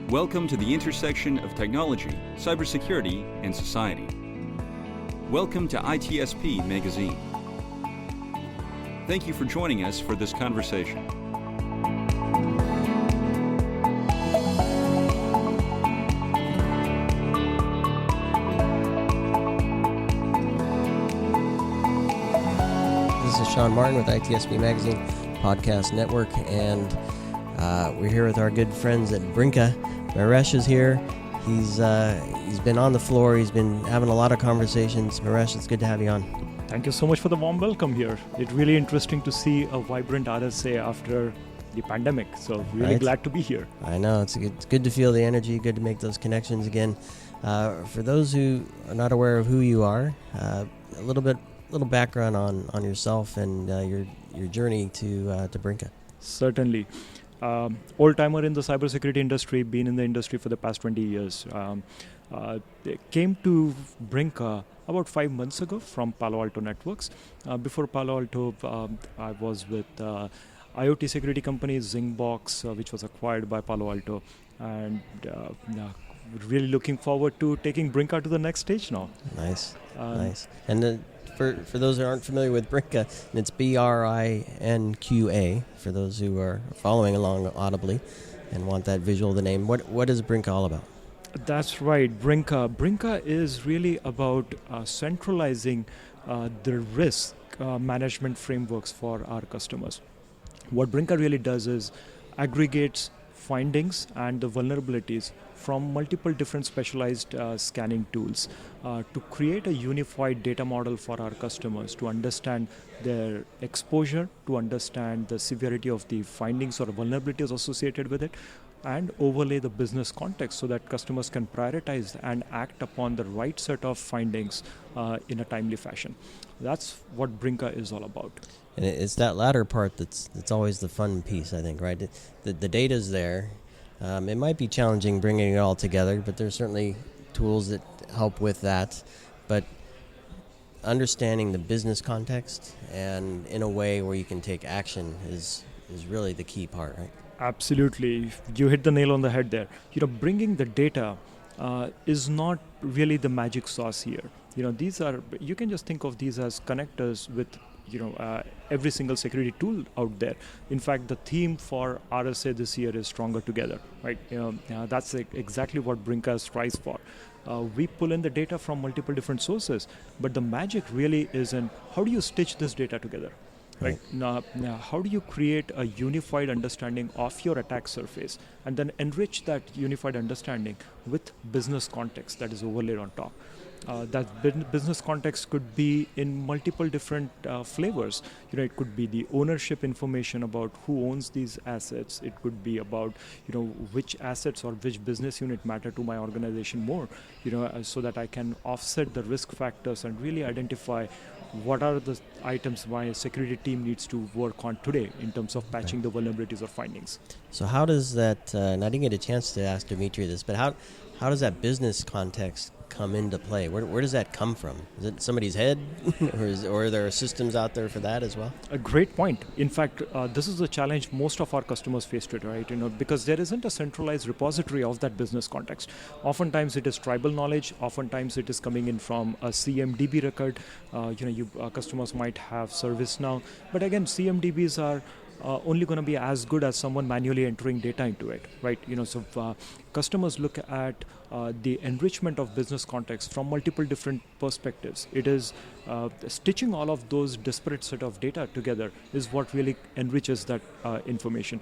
Welcome to the intersection of technology, cybersecurity, and society. Welcome to ITSP Magazine. Thank you for joining us for this conversation. This is Sean Martin with ITSP Magazine Podcast Network, and we're here with our good friends at Brinqa. Mayuresh is here. He's been on the floor. He's been having a lot of conversations. Mayuresh, it's good to have you on. Thank you so much for the warm welcome here. It's really interesting to see a vibrant RSA after the pandemic. So really glad to be here. I know. It's good to feel the energy, good to make those connections again. For those who are not aware of who you are, a little background on yourself and your journey to Brinqa. Certainly. Old-timer in the cybersecurity industry, been in the industry for the past 20 years. Came to Brinqa about 5 months ago from Palo Alto Networks. Before Palo Alto, I was with IoT security company Zingbox, which was acquired by Palo Alto. And really looking forward to taking Brinqa to the next stage now. Nice. And for those who aren't familiar with Brinqa, it's Brinqa, for those who are following along audibly and want that visual of the name. What is Brinqa all about? That's right, Brinqa. Brinqa is really about centralizing the risk management frameworks for our customers. What Brinqa really does is aggregates findings and the vulnerabilities from multiple different specialized scanning tools to create a unified data model for our customers to understand their exposure, to understand the severity of the findings or vulnerabilities associated with it, and overlay the business context so that customers can prioritize and act upon the right set of findings in a timely fashion. That's what Brinqa is all about. And it's that latter part that's always the fun piece, I think, right? The data's there. It might be challenging bringing it all together, but there's certainly tools that help with that. But understanding the business context and in a way where you can take action is really the key part, right? Absolutely. You hit the nail on the head there. Bringing the data is not really the magic sauce here. You can just think of these as connectors with every single security tool out there. In fact, the theme for RSA this year is Stronger Together, right? That's exactly what Brinqa strives for. We pull in the data from multiple different sources, but the magic really is in how do you stitch this data together? Right. Now, how do you create a unified understanding of your attack surface and then enrich that unified understanding with business context that is overlaid on top? That business context could be in multiple different flavors. It could be the ownership information about who owns these assets. It could be about which assets or which business unit matter to my organization more. So that I can offset the risk factors and really identify what are the items my security team needs to work on today in terms of patching the vulnerabilities or findings. So how does that, and I didn't get a chance to ask Dimitri this, but how does that business context come into play? Where does that come from? Is it somebody's head or are there systems out there for that as well? A great point. In fact, this is a challenge most of our customers face today, right? Because there isn't a centralized repository of that business context. Oftentimes it is tribal knowledge. Oftentimes it is coming in from a CMDB record. Customers might have ServiceNow. But again, CMDBs are only going to be as good as someone manually entering data into it, right? So customers look at the enrichment of business context from multiple different perspectives. It is stitching all of those disparate set of data together is what really enriches that information.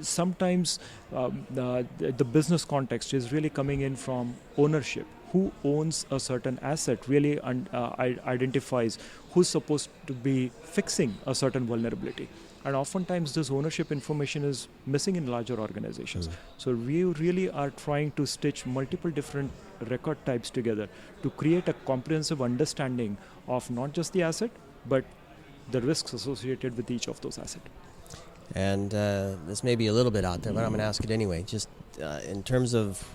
Sometimes the business context is really coming in from ownership. Who owns a certain asset really identifies who's supposed to be fixing a certain vulnerability. And oftentimes this ownership information is missing in larger organizations. So we really are trying to stitch multiple different record types together to create a comprehensive understanding of not just the asset, but the risks associated with each of those assets. And this may be a little bit out there, but I'm going to ask it anyway. Just in terms of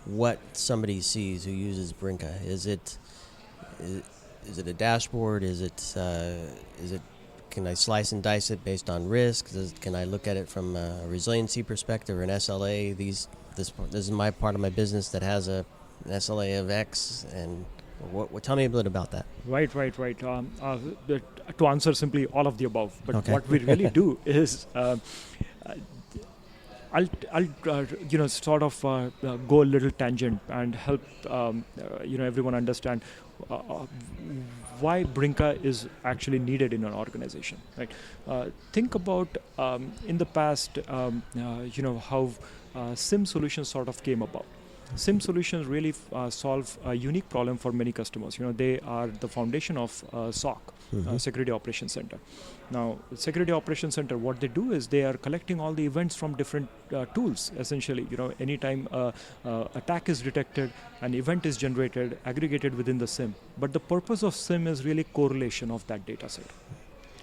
what somebody sees who uses Brinqa, is it a dashboard? Is it can I slice and dice it based on risk? Can I look at it from a resiliency perspective or an SLA? This is my part of my business that has an SLA of X, and tell me a bit about that. Right. To answer simply all of the above, but Okay. what we really do is, I'll sort of go a little tangent and help everyone understand why Brinqa is actually needed in an organization. Right? Think about in the past, how SIM solutions sort of came about. SIM solutions really solve a unique problem for many customers. They are the foundation of SOC, Security Operations Center. Now, Security Operations Center, what they do is they are collecting all the events from different tools. Essentially, anytime attack is detected, an event is generated, aggregated within the SIM. But the purpose of SIM is really correlation of that data set.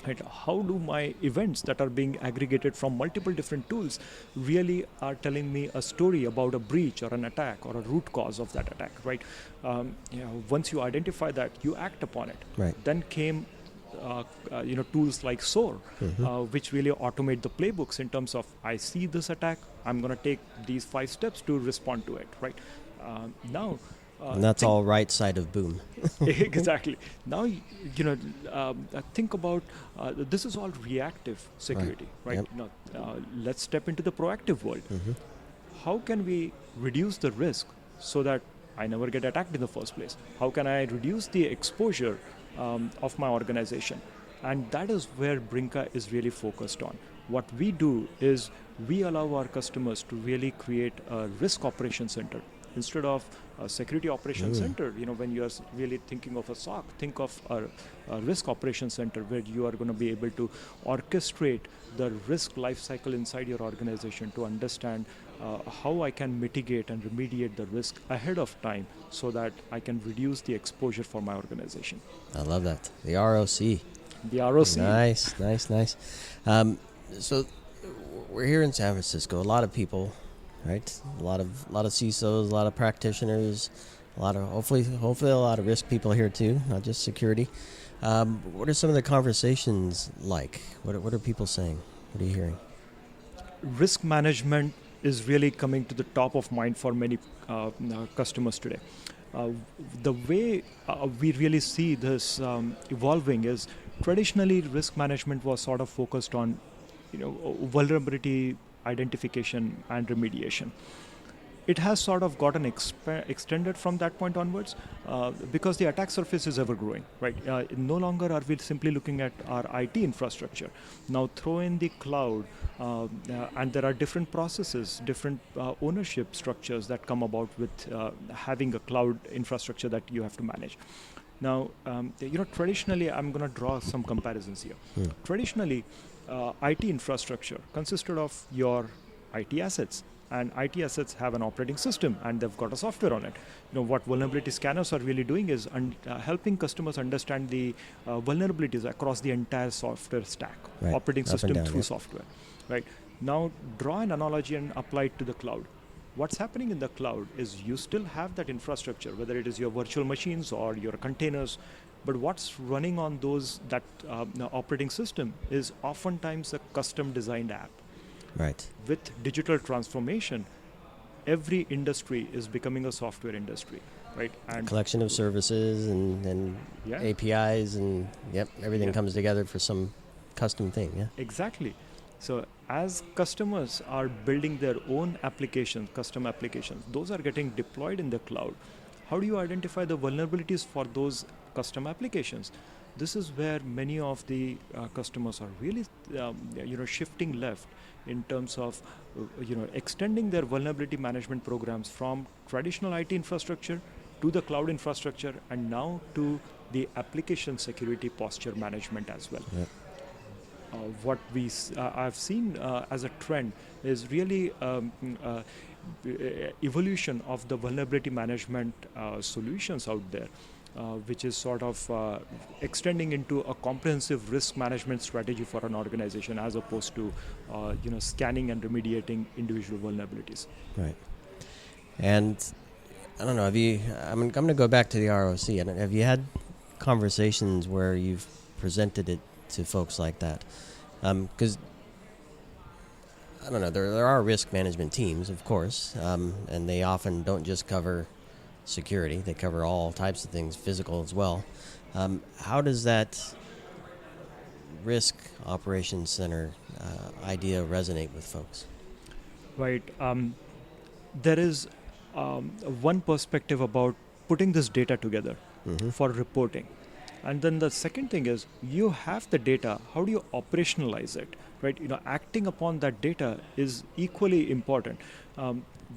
Right? How do my events that are being aggregated from multiple different tools really are telling me a story about a breach or an attack or a root cause of that attack, right? Once you identify that, you act upon it. Right. Then came tools like SOAR, which really automate the playbooks in terms of, I see this attack, I'm going to take these 5 steps to respond to it, right? Now, and that's all right side of boom. Exactly. Now, think about this is all reactive security, right? Yep. Let's step into the proactive world. How can we reduce the risk so that I never get attacked in the first place? How can I reduce the exposure of my organization? And that is where Brinqa is really focused on. What we do is we allow our customers to really create a risk operation center. Instead of a security operations center, when you are really thinking of a SOC, think of a risk operations center where you are going to be able to orchestrate the risk lifecycle inside your organization to understand how I can mitigate and remediate the risk ahead of time so that I can reduce the exposure for my organization. I love that. The ROC. The ROC. Nice. So we're here in San Francisco. A lot of people, right? A lot of CISOs, a lot of practitioners, a lot of hopefully a lot of risk people here too, not just security. What are some of the conversations like? What are people saying? What are you hearing? Risk management is really coming to the top of mind for many customers today. The way we really see this evolving is traditionally risk management was sort of focused on vulnerability identification and remediation. It has sort of gotten extended from that point onwards because the attack surface is ever growing, right? No longer are we simply looking at our IT infrastructure. Now throw in the cloud and there are different processes, different ownership structures that come about with having a cloud infrastructure that you have to manage. Now, traditionally, I'm going to draw some comparisons here. Traditionally, IT infrastructure consisted of your IT assets, and IT assets have an operating system and they've got a software on it. What vulnerability scanners are really doing is helping customers understand the vulnerabilities across the entire software stack, right. Operating Up system and down, through software. Right. Now, draw an analogy and apply it to the cloud. What's happening in the cloud is you still have that infrastructure, whether it is your virtual machines or your containers, but what's running on that operating system is oftentimes a custom designed app. Right. With digital transformation, every industry is becoming a software industry, right? And a collection of services and APIs and everything comes together for some custom thing. Yeah. Exactly. So as customers are building their own applications, custom applications, those are getting deployed in the cloud. How do you identify the vulnerabilities for those custom applications? This is where many of the customers are really, shifting left in terms of, extending their vulnerability management programs from traditional IT infrastructure to the cloud infrastructure and now to the application security posture management as well. Yep. What I've seen as a trend is really evolution of the vulnerability management solutions out there, which is sort of extending into a comprehensive risk management strategy for an organization as opposed to scanning and remediating individual vulnerabilities. Right. And I don't know, I'm going to go back to the ROC. Have you had conversations where you've presented it to folks like that? Because I don't know, there are risk management teams, of course, and they often don't just cover security. They cover all types of things, physical as well. How does that risk operations center idea resonate with folks? Right. There is one perspective about putting this data together for reporting. And then the second thing is, you have the data, how do you operationalize it? Right? Acting upon that data is equally important.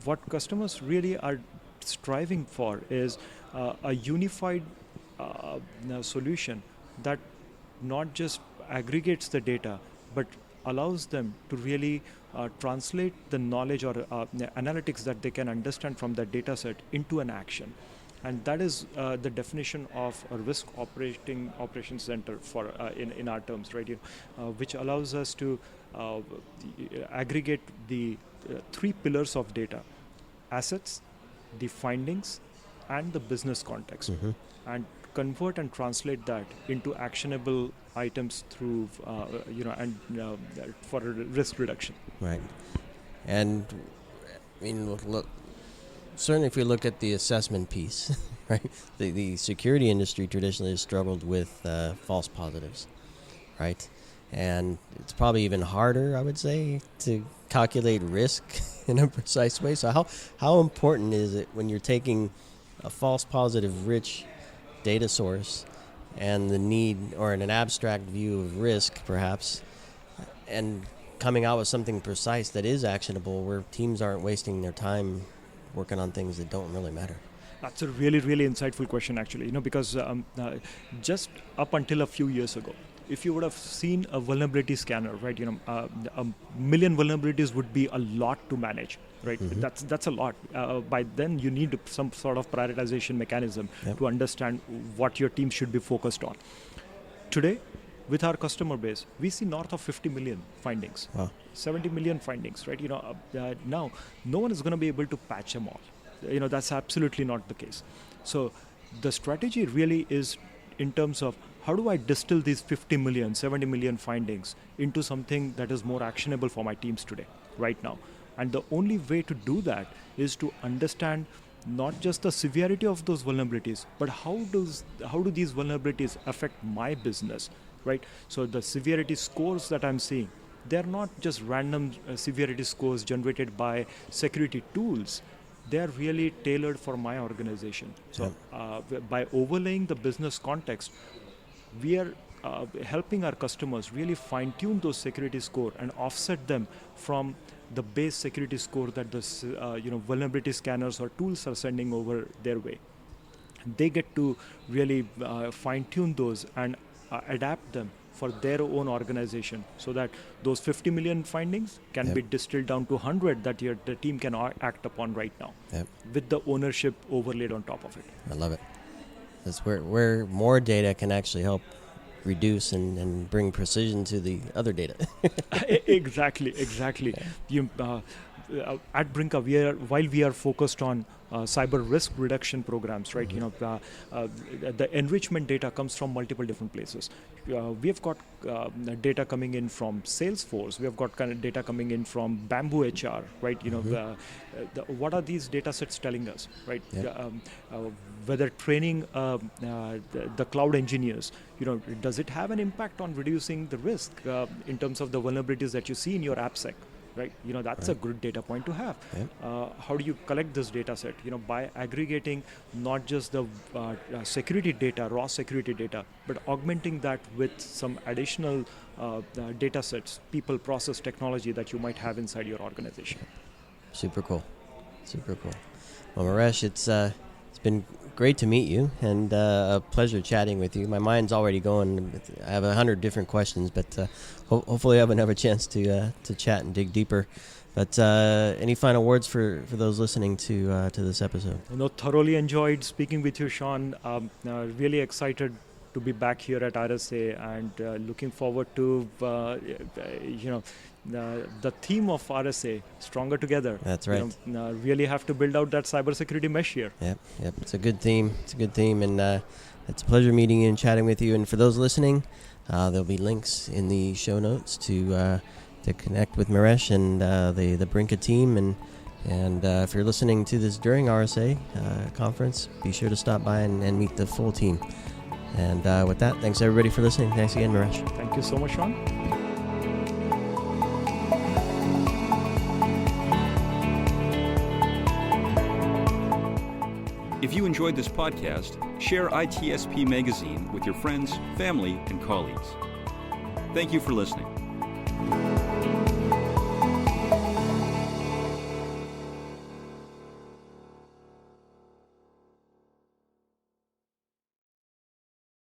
What customers really are striving for is a unified solution that not just aggregates the data, but allows them to really translate the knowledge or analytics that they can understand from that data set into an action. And that is the definition of a risk operations center for in our terms, right? Which allows us to aggregate the three pillars of data: assets, the findings, and the business context, and convert and translate that into actionable items through for risk reduction. Right. And I mean, look, certainly if we look at the assessment piece, right, the security industry traditionally has struggled with false positives, right? And it's probably even harder, I would say, to calculate risk in a precise way. So how important is it when you're taking a false positive rich data source and the need, or an abstract view of risk perhaps, and coming out with something precise that is actionable, where teams aren't wasting their time working on things that don't really matter? That's a really, really insightful question, actually. Because just up until a few years ago, if you would have seen a vulnerability scanner, right, a million vulnerabilities would be a lot to manage, right? That's a lot. By then, you need some sort of prioritization mechanism to understand what your team should be focused on. Today, with our customer base, we see north of 50 million findings, 70 million findings, right? Now, no one is going to be able to patch them all. That's absolutely not the case. So the strategy really is in terms of, how do I distill these 50 million, 70 million findings into something that is more actionable for my teams today, right now? And the only way to do that is to understand not just the severity of those vulnerabilities, but how do these vulnerabilities affect my business, right? So the severity scores that I'm seeing, they're not just random severity scores generated by security tools. They're really tailored for my organization. So by overlaying the business context, we are helping our customers really fine-tune those security score and offset them from the base security score that the vulnerability scanners or tools are sending over their way. They get to really fine-tune those and adapt them for their own organization, so that those 50 million findings can be distilled down to 100 that the team can act upon right now, with the ownership overlaid on top of it. I love it. That's where more data can actually help reduce and bring precision to the other data. Exactly. At Brinqa, while we are focused on cyber risk reduction programs, right? The enrichment data comes from multiple different places. We have got data coming in from Salesforce. We have got kind of data coming in from Bamboo HR, right? What are these data sets telling us, right? Whether training the cloud engineers, does it have an impact on reducing the risk in terms of the vulnerabilities that you see in your AppSec? Right, that's a good data point to have. How do you collect this data set? By aggregating not just the security data, raw security data, but augmenting that with some additional data sets, people, process, technology that you might have inside your organization. Super cool. Well, Mayuresh, it's been great to meet you, and a pleasure chatting with you. My mind's already going. I have 100 different questions, but hopefully I have a chance to chat and dig deeper. But any final words for those listening to this episode? Thoroughly enjoyed speaking with you, Sean. Really excited to be back here at RSA, and looking forward to the theme of RSA, Stronger Together. That's right. Really have to build out that cybersecurity mesh here. Yep. It's a good theme. And it's a pleasure meeting you and chatting with you. And for those listening, There'll be links in the show notes to connect with Mayuresh and the Brinqa team. And if you're listening to this during RSA conference, be sure to stop by and meet the full team. And with that, thanks everybody for listening. Thanks again, Mayuresh. Thank you so much, Sean. If you enjoyed this podcast, share ITSP Magazine with your friends, family, and colleagues. Thank you for listening.